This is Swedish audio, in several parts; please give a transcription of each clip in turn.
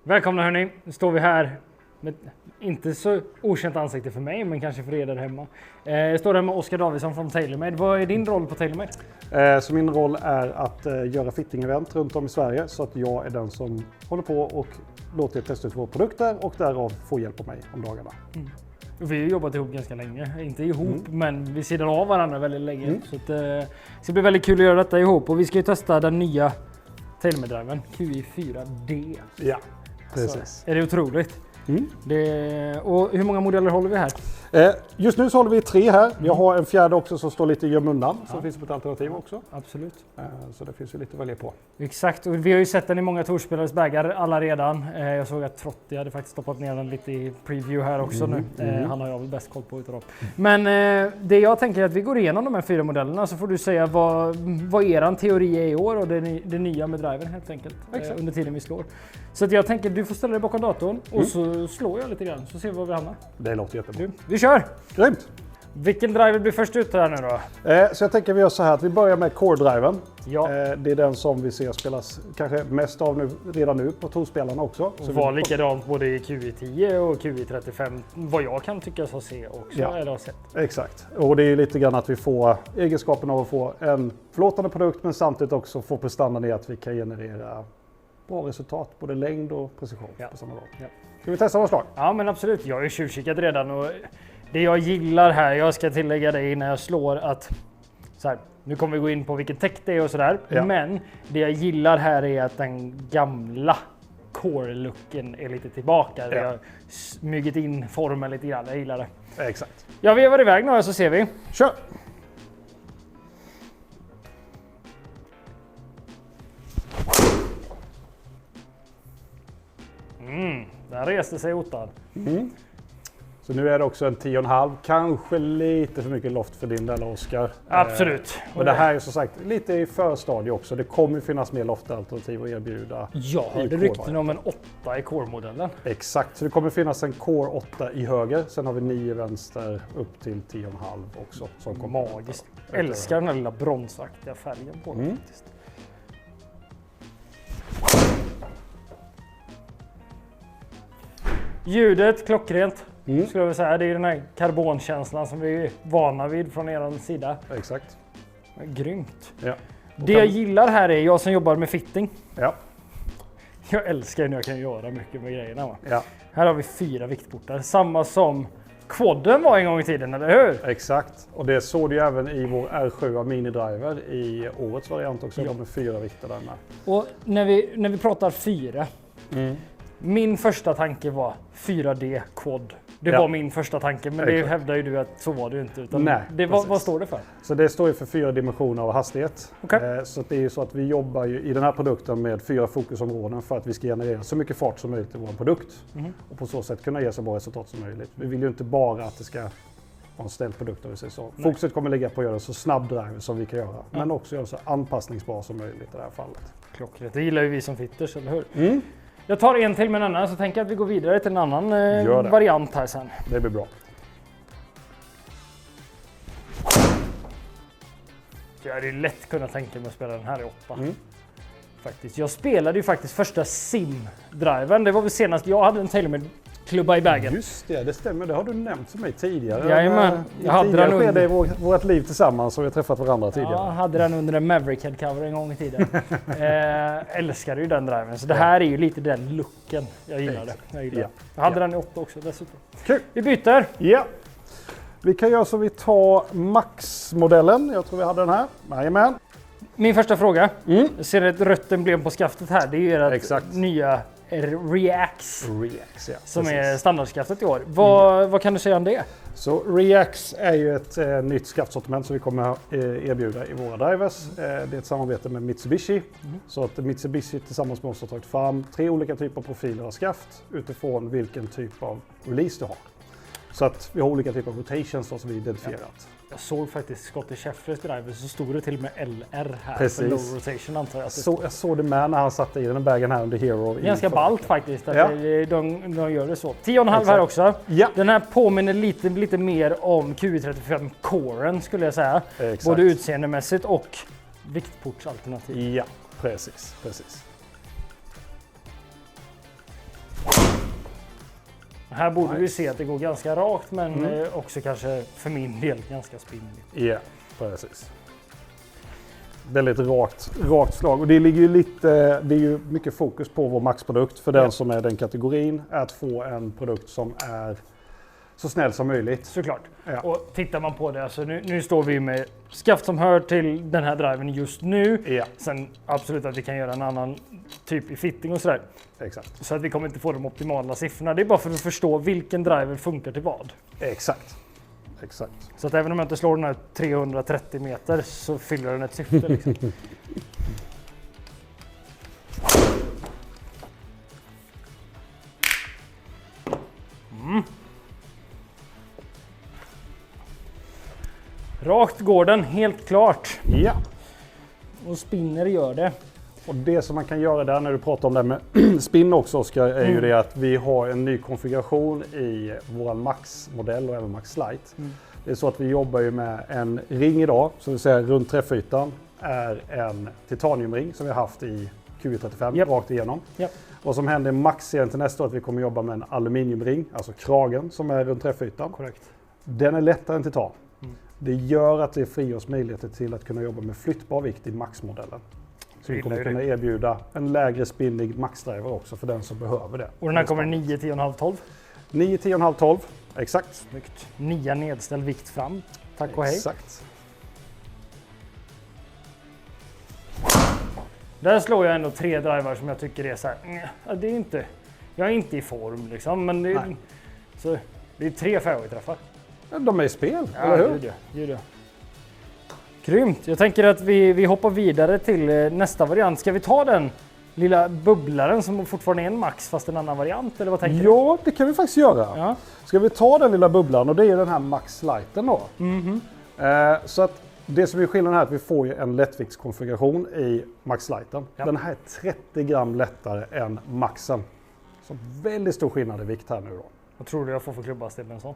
Välkomna hörni, nu står vi här med inte så okänt ansikte för mig, men kanske för er där hemma. Jag står här med Oskar Davidsson från TaylorMade. Vad är din roll på TaylorMade? Så min roll är att göra fitting-event runt om i Sverige, så att jag är den som håller på och låter testa ut våra produkter och därav får hjälp av mig om dagarna. Mm. Vi har jobbat ihop ganska länge, inte ihop men vi sidan av varandra väldigt länge. Så det ska bli väldigt kul att göra detta ihop, och vi ska ju testa den nya TaylorMade-driven QI4D. Ja, precis. Så, är det otroligt? Och hur många modeller håller vi här? Just nu så håller vi 3 här. Jag har en fjärde också som står lite i gömmundan. Så det finns ett alternativ också. Absolut. Så det finns ju lite att välja på. Exakt, och vi har ju sett den i många tourspelares bagar alla redan. Jag såg att Trotti hade faktiskt stoppat ner den lite i preview här också nu. Han har jag väl bäst koll på utav dem. Men det jag tänker är att vi går igenom de här 4 modellerna, så får du säga vad eran teori är i år och det nya med driven helt enkelt. Under tiden vi slår. Så att jag tänker du får ställa dig bakom datorn och så slår jag lite grann så ser vi var vi hamnar. Det låter jättebra. Vi kör! Grymt! Vilken driver blir först ut här nu då? Så jag tänker vi gör så här att vi börjar med Core-driven. Ja. Det är den som vi ser spelas kanske mest av nu, redan nu på tourspelarna också. Så var likadant både i QI10 och QI35, vad jag kan tyckas ha se också, eller ha sett. Exakt, och det är lite grann att vi får egenskapen av att få en förlåtande produkt, men samtidigt också få prestandan i att vi kan generera bra resultat, både längd och precision på samma gång. Ska vi testa våra slag? Ja men absolut, jag har ju tjuvkikat redan, och det jag gillar här, jag ska tillägga det innan jag slår att så här, nu kommer vi gå in på vilken tech det är och sådär, men det jag gillar här är att den gamla core-looken är lite tillbaka. Jag har smugit in formen lite grann, jag gillar det. Exakt. Jag vevar iväg några så ser vi. Kör! Där reste sig ottan. Så nu är det också en 10,5, kanske lite för mycket loft för din del, Oskar. Absolut. Och det här är som sagt lite i förstadie också. Det kommer finnas mer loftalternativ att erbjuda. Jag hörde rykten om en 8 i core-modellen. Exakt, så det kommer finnas en Core 8 i höger. Sen har vi 9 vänster upp till 10,5 också. Som magiskt. Älskar den här lilla bronsaktiga färgen på den faktiskt. Ljudet klockrent skulle jag vilja säga. Det är den här karbonkänslan som vi är vana vid från er sida. Exakt. Grymt. Ja. Det jag gillar här är jag som jobbar med fitting. Ja. Jag älskar när jag kan göra mycket med grejerna. Va? Ja. Här har vi 4 viktportar. Samma som quadden var en gång i tiden, eller hur? Exakt. Och det såg du även i vår R7 minidriver i årets variant också. Ja. Med 4 vikter där med. Och när vi pratar 4. Min första tanke var 4D quad. Det var min första tanke, men det hävdar ju du att så var det ju inte. Utan Nej, vad står det för? Så det står ju för 4 dimensioner av hastighet. Okay. Så det är ju så att vi jobbar ju i den här produkten med 4 fokusområden för att vi ska generera så mycket fart som möjligt i vår produkt. Och på så sätt kunna ge så bra resultat som möjligt. Vi vill ju inte bara att det ska vara en ställd produkt. Så. Fokuset kommer ligga på att göra så snabb drive som vi kan göra. Men också göra så anpassningsbar som möjligt i det här fallet. Klockrent. Det gillar ju vi som fitters, eller hur? Jag tar en till med en annan, så tänker jag att vi går vidare till en annan variant här sen. Det blir bra. Jag hade ju lätt kunnat tänka mig att spela den här i 8. Faktiskt. Jag spelade ju faktiskt första sim-driven. Det var väl senast jag hade en TaylorMade-klubba i bagen. Just det, det stämmer. Det har du nämnt för mig tidigare. Jajamän. Jag hade den under... i vårt liv tillsammans, så vi har träffat varandra tidigare. Ja, jag hade den under en Maverick Headcover en gång i tiden. Älskade ju den driven. Så det här är ju lite den looken. Jag gillar det. Jag hade den i 8 också dessutom. Kul. Vi byter. Ja. Vi kan göra så vi tar Max-modellen. Jag tror vi hade den här. Jajamän. Min första fråga. Jag ser ett rött emblem på skaftet här. Det är ju ert nya Reax som är standardskaftet i år. Vad kan du säga om det? Så Reax är ju ett nytt skaftsortiment som vi kommer erbjuda i våra drivers. Det är ett samarbete med Mitsubishi. Så att Mitsubishi tillsammans med oss har tagit fram 3 olika typer av profiler av skaft utifrån vilken typ av release du har. Så att vi har olika typer av rotations som vi identifierat. Jag såg faktiskt Scottish Sheffers driver, så stod det till och med LR här. Precis. För low rotation antar jag. Jag såg det med när han satte i den bagen här under Hero. Ganska ballt faktiskt att de gör det så. 10,5 här också. Ja. Den här påminner lite mer om QI35 Coren skulle jag säga. Exakt. Både utseendemässigt och viktportsalternativ. Ja, precis. Här borde vi se att det går ganska rakt, men också kanske för min del ganska spinnigt. Ja, precis. Väldigt rakt slag. Och det ligger ju lite, det är ju mycket fokus på vår maxprodukt för den som är den kategorin. Att få en produkt som är så snäll som möjligt. Såklart. Ja. Och tittar man på det, alltså nu står vi med skaft som hör till den här driven just nu. Ja. Sen absolut att vi kan göra en annan typ i fitting och sådär. Exakt. Så att vi kommer inte få de optimala siffrorna. Det är bara för att förstå vilken driver funkar till vad. Exakt. Så att även om jag inte slår den här 330 meter så fyller den ett syfte. Liksom. Rakt går den, helt klart. Ja. Och spinner gör det. Och det som man kan göra där när du pratar om det med spinn också, Oskar, är ju det att vi har en ny konfiguration i vår Max-modell och även Max Lite. Det är så att vi jobbar ju med en ring idag, så vi säger runt träffytan är en titaniumring som vi har haft i Q35 rakt igenom. Vad som händer i Max-serien till nästa år är att vi kommer jobba med en aluminiumring, alltså kragen som är runt träffytan. Korrekt. Den är lättare än titan. Det gör att det frigörs möjligheter till att kunna jobba med flyttbar vikt i Max-modellen. Så vi kommer kunna erbjuda en lägre spinnig Max-driver också för den som behöver det. Och den här kommer 9, 10,5, 12? 9, 10,5, 12. Exakt. Snyggt. 9 nedställd vikt fram. Tack och hej. Exakt. Där slår jag ändå 3 drivar som jag tycker är så här. Det är inte, jag är inte i form liksom, men det är, så, det är 3 fairway-träffar. De är i spel, Ja, eller hur? Gud ja. Grymt. Jag tänker att vi hoppar vidare till nästa variant. Ska vi ta den lilla bubblaren som fortfarande är en Max fast en annan variant? Eller vad tänker du? Ja, det kan vi faktiskt göra. Ja. Ska vi ta den lilla bubblan och det är den här Max Liten då. Så att det som är skillnaden här är att vi får ju en lättviktskonfiguration i Max Liten. Ja. Den Den här är 30 gram lättare än Maxen. Så väldigt stor skillnad i vikt här nu då. Vad tror du jag får för klubbhastighet med en sån?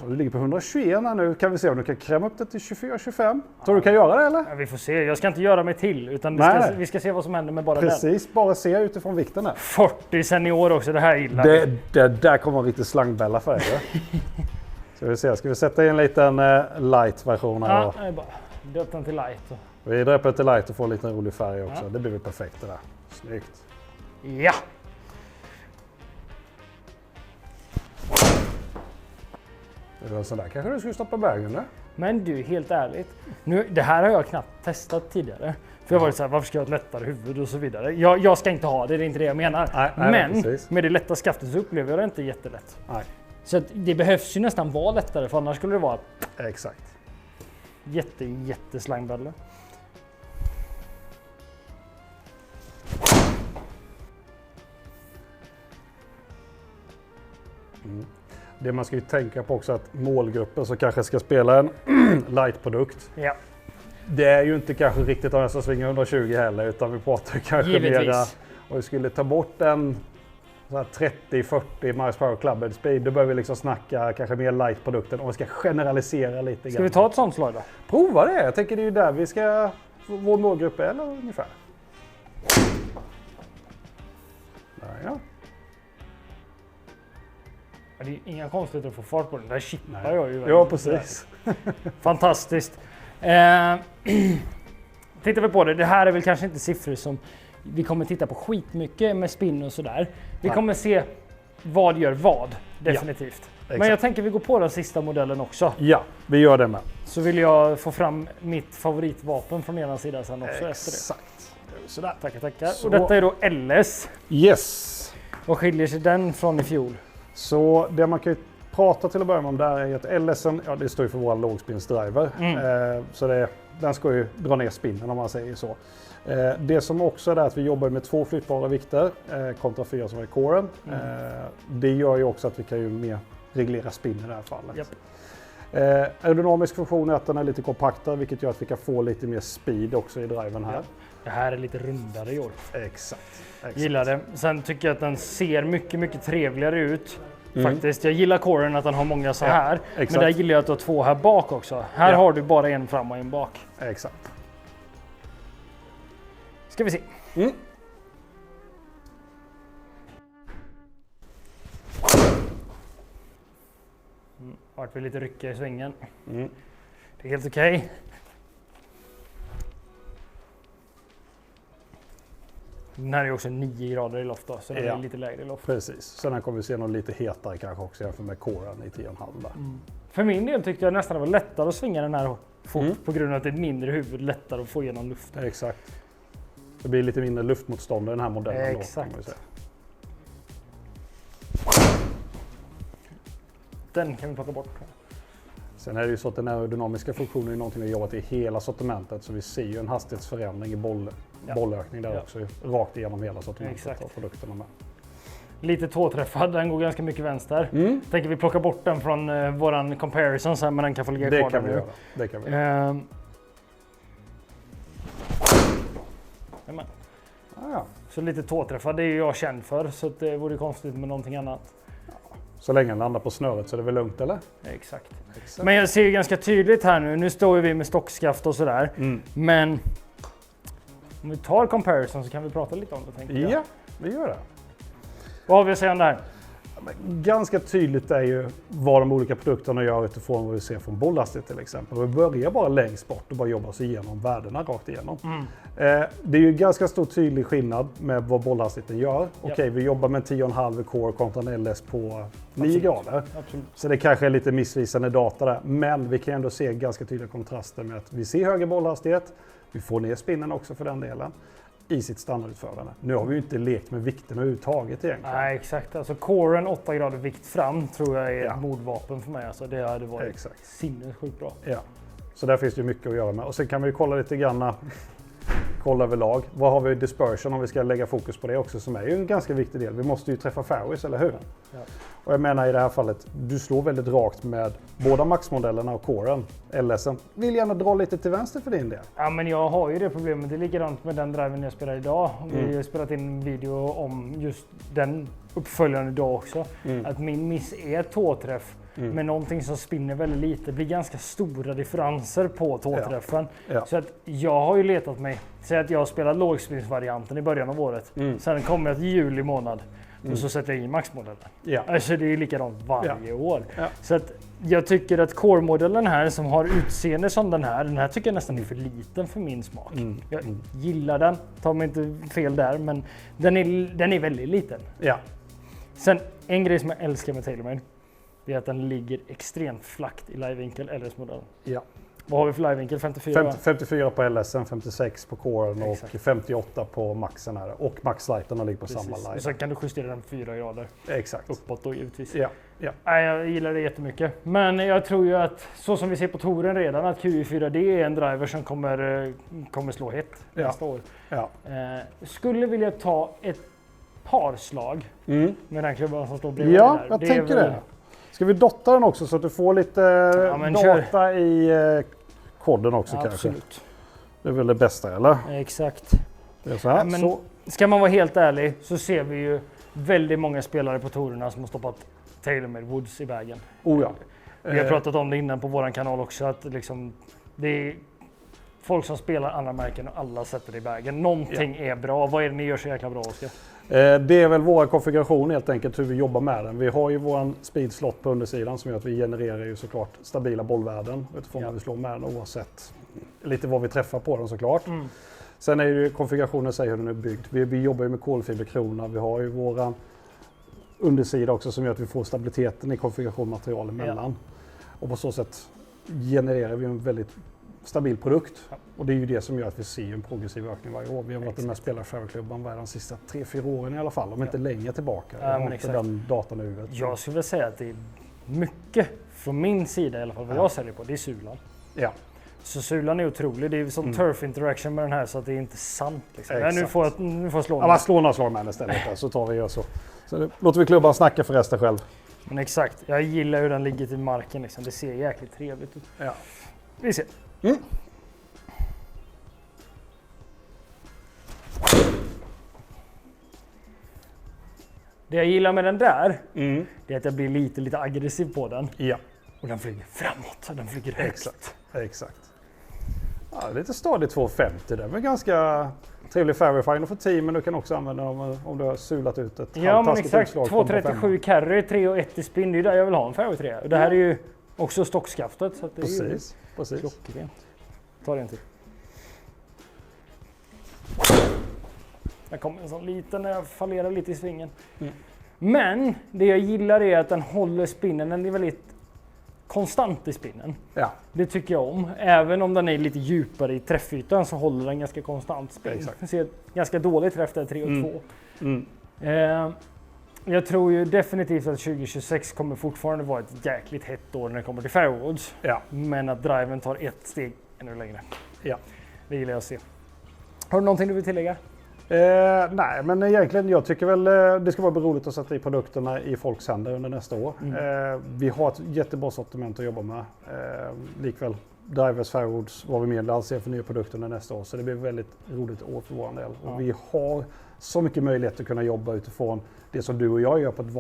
Du ligger på 121 här nu. Kan vi se om du kan kräma upp det till 24-25. Tror du kan göra det eller? Ja, vi får se. Jag ska inte göra mig till utan vi ska se vad som händer med bara Precis, bara se utifrån vikten här. 40 senior också, det här gillar Det där kommer en riktig slangbälla för er. Ska vi sätta in en liten light-version här då? Ja, jag bara döpt den till light. Vi döper till light och får en liten rolig färg också. Det blir väl perfekt det där. Snyggt. Ja! Det var sådär kanske du skulle stoppa bagen där. Men du, helt ärligt. Det här har jag knappt testat tidigare. För jag var så här, varför ska jag ha ett lättare huvud och så vidare. Jag ska inte ha det, det är inte det jag menar. Men precis. Med det lätta skaftet så upplever jag det inte jättelätt. Nej. Så att det behövs ju nästan vara lättare för annars skulle det vara Exakt. jätteslangbälla. Det man ska ju tänka på också att målgruppen som kanske ska spela en light-produkt. Ja. Det är ju inte kanske riktigt att nästan svinga 120 heller utan vi pratar kanske mera. Och vi skulle ta bort en 30-40 miles per hour clubbed speed. Då börjar vi liksom snacka kanske mer light-produkten om vi ska generalisera lite grann. Ska vi ta ett sånt slag då? Prova det. Jag tänker det är ju där vi ska, vår målgrupp är eller ungefär. Där ja. Det är inga konstigheter att få fart på den. Där chippar jag ju. Ja, precis. Fantastiskt. Tittar vi på det. Det här är väl kanske inte siffror som vi kommer titta på skitmycket med spinn och sådär. Vi kommer se vad gör vad, definitivt. Ja, men jag tänker vi går på den sista modellen också. Ja, vi gör det med. Så vill jag få fram mitt favoritvapen från ena sidan sen också efter det. Exakt. Sådär. Tackar. Så. Och detta är då LS. Yes. Vad skiljer sig den från i fjol? Så det man kan ju prata till att börja med om där är att LSen, ja det står ju för vår lågspinnsdriver. Så den ska ju dra ner spinnen om man säger så. Det som också är där att vi jobbar med 2 flyttbara vikter kontra 4 som är coren. Det gör ju också att vi kan ju mer reglera spinnen i det här fallet. Yep. Aerodynamisk funktion är att den är lite kompaktare vilket gör att vi kan få lite mer speed också i driven här. Ja. Det här är lite rundare i år. Exakt. Gillar det. Sen tycker jag att den ser mycket trevligare ut. Faktiskt. Jag gillar coren att den har många så här. Men där gillar jag att du har 2 här bak också. Här har du bara en fram och en bak. Exakt. Ska vi se. Vart vi lite ryckiga i svängen. Mm. Det är helt okej. Den här är också 9 grader i loft då, så den är lite lägre i loft. Precis. Sen här kommer vi se något lite hetare kanske också jämfört med Coren i 10,5 där. För min del tyckte jag nästan det var lättare att svinga den här fort på grund av att det är mindre huvud, lättare att få igenom luften. Exakt. Det blir lite mindre luftmotstånd i den här modellen. Exakt. Då, kan man säga. Den kan vi plocka bort. Sen är det ju så att den aerodynamiska funktionen är någonting vi jobbat i hela sortimentet, så vi ser ju en hastighetsförändring i bollökning där också, rakt igenom hela sortimentet och produkterna med. Lite tåträffad, den går ganska mycket vänster. Tänker vi plocka bort den från våran comparison så här, men den kan få ligga kvar där nu. Det kan vi göra. Så lite tåträffad, det är ju jag känd för, så det vore konstigt med någonting annat. Så länge den landar på snöret så är det väl lugnt, eller? Exakt. Men jag ser ju ganska tydligt här nu står vi med stockskaft och sådär. Men om vi tar comparison så kan vi prata lite om det, tänker jag. Ja, vi gör det. Vad har vi att säga om det här? Ganska tydligt är ju vad de olika produkterna gör utifrån vad vi ser från bollhastighet till exempel. Och vi börjar bara längst bort och bara jobba oss igenom värdena rakt igenom. Det är ju ganska stor tydlig skillnad med vad bollhastigheten gör. Okej, vi jobbar med 10,5 core kontra en LS på 9 grader. Absolut. Så det kanske är lite missvisande data där. Men vi kan ändå se ganska tydliga kontraster med att vi ser högre bollhastighet. Vi får ner spinnen också för den delen i sitt standardutförande. Nu har vi ju inte lekt med vikten överhuvudtaget egentligen. Nej, exakt. Alltså coren 8 grader vikt fram tror jag är ett mordvapen för mig. Alltså, det hade varit sinnessjukt bra. Ja, så där finns det ju mycket att göra med. Och sen kan vi ju kolla lite grann, kolla överlag. Vad har vi dispersion om vi ska lägga fokus på det också, som är ju en ganska viktig del. Vi måste ju träffa fairways, eller hur? Ja. Och jag menar i det här fallet, du slår väldigt rakt med båda maxmodellerna och coren. LSen vill gärna dra lite till vänster för din del. Ja, men jag har ju det problemet. Det är likadant med den driven jag spelar idag. Vi har spelat in en video om just den uppföljaren idag också. Att min miss är tåträff. Men någonting som spinner väldigt lite. Det blir ganska stora differenser på tåträffen. Så att jag har ju letat mig. Säg att jag har spelat lågspinsvarianten i början av året. Sen kommer jag till juli månad. Och så sätter jag in maxmodellen. Alltså det är likadant varje år. Så att jag tycker att core-modellen här som har utseende som den här tycker jag nästan är för liten för min smak. Jag gillar den, tar mig inte fel där, men den är väldigt liten. Sen en grej som jag älskar med TaylorMade är att den ligger extremt flackt i livevinkel, LS-modellen. Vad har vi för livevinkel? 54? 54 på LSen, 56 på coren och 58 på maxen här. Och maxlighterna ligger på samma live. Och sen kan du justera den 4 grader. Exakt. Uppåt då givetvis. Nej, jag gillar det jättemycket. Men jag tror ju att, så som vi ser på touren redan, att QI4D är en driver som kommer slå hett nästa år. Skulle vilja ta ett par slag med den klubban som står bredvid där. Jag tänker det. Ska vi dotta den också så att du får lite data i kodden också kanske? Absolut. Det är väl det bästa, eller? Exakt. Det är så här. Men ska man vara helt ärlig så ser vi ju väldigt många spelare på tourerna som har stoppat TaylorMade Woods i vägen. Vi har pratat om det innan på våran kanal också, att liksom, det är folk som spelar andra märken och alla sätter det i vägen. Någonting är bra. Vad är det ni gör så jäkla bra, Oskar? Det är väl vår konfiguration helt enkelt, hur vi jobbar med den. Vi har ju våran speedslot på undersidan som gör att vi genererar ju såklart stabila bollvärden utifrån vad vi slår med den, oavsett lite vad vi träffar på den såklart. Sen är ju konfigurationen, säger hur den är byggd. Vi jobbar ju med kolfiberkrona. Vi har ju våran undersida också som gör att vi får stabiliteten i konfigurationsmaterial emellan. Och på så sätt genererar vi en väldigt stabil produkt. Och det är ju det som gör att vi ser en progressiv ökning varje år. Vi har varit den här spelarförklubban de sista 3-4 åren i alla fall, om inte längre tillbaka. Jag har inte den datan i huvudet. Jag skulle vilja säga att det är mycket från min sida i alla fall, vad jag säljer på, det är sulan. Så sulan är otrolig. Det är som turf interaction med den här, så att det är inte sant. Liksom. Nu får jag slå man slår några slag med den istället, så tar vi och så. Så låter vi klubban snacka för resten själv. Men exakt, jag gillar hur den ligger till marken. Liksom. Det ser jäkligt trevligt ut. Vi ser. Det jag gillar med den där, det är att jag blir lite aggressiv på den. Och den flyger framåt, den flyger högt. Exakt. Lite stadigt 250 där, men ganska trevlig fairway finder för team, men du kan också använda dem om du har sulat ut ett men exakt. 237 carry, 3 och 1 i spin, det är där jag vill ha en fairway 3. Och det här är ju Också stockskaftet. Så att det är Precis. klockrent. Ta det en till. Jag kommer en sån liten när jag fallerar lite i svingen. Men det jag gillar är att den håller spinnen. Den är väldigt konstant i spinnen. Ja. Det tycker jag om. Även om den är lite djupare i träffytan så håller den ganska konstant spinn. Exakt. Jag ser ganska dålig träff där 3 och 2. Jag tror ju definitivt att 2026 kommer fortfarande vara ett jäkligt hett år när det kommer till fairwoods. Ja. Men att driven tar ett steg ännu längre. Ja. Det gillar jag att se. Har du någonting du vill tillägga? Nej, men egentligen jag tycker väl det ska vara roligt att sätta i produkterna i folks händer under nästa år. Vi har ett jättebra sortiment att jobba med. Likväl drivers, fairwoods, vad vi mer lanserar för nya produkter under nästa år. Så det blir väldigt roligt år för vår del. Och vi har så mycket möjlighet att kunna jobba utifrån det som du och jag gör på ett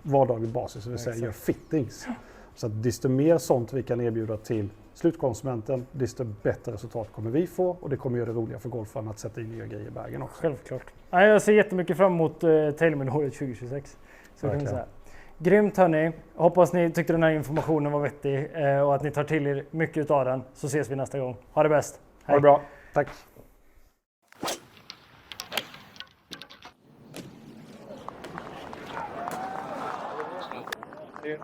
vardaglig basis. Det vill säga gör fittings. Så att desto mer sånt vi kan erbjuda till slutkonsumenten, desto bättre resultat kommer vi få. Och det kommer göra det roligare för golfarna att sätta in nya grejer i bagen också. Självklart. Jag ser jättemycket fram emot TaylorMade-året 2026. Så kan vi säga. Grymt hörni. Hoppas ni tyckte den här informationen var vettig och att ni tar till er mycket av den. Så ses vi nästa gång. Ha det bäst. Hej. Ha det bra. Tack. Yeah.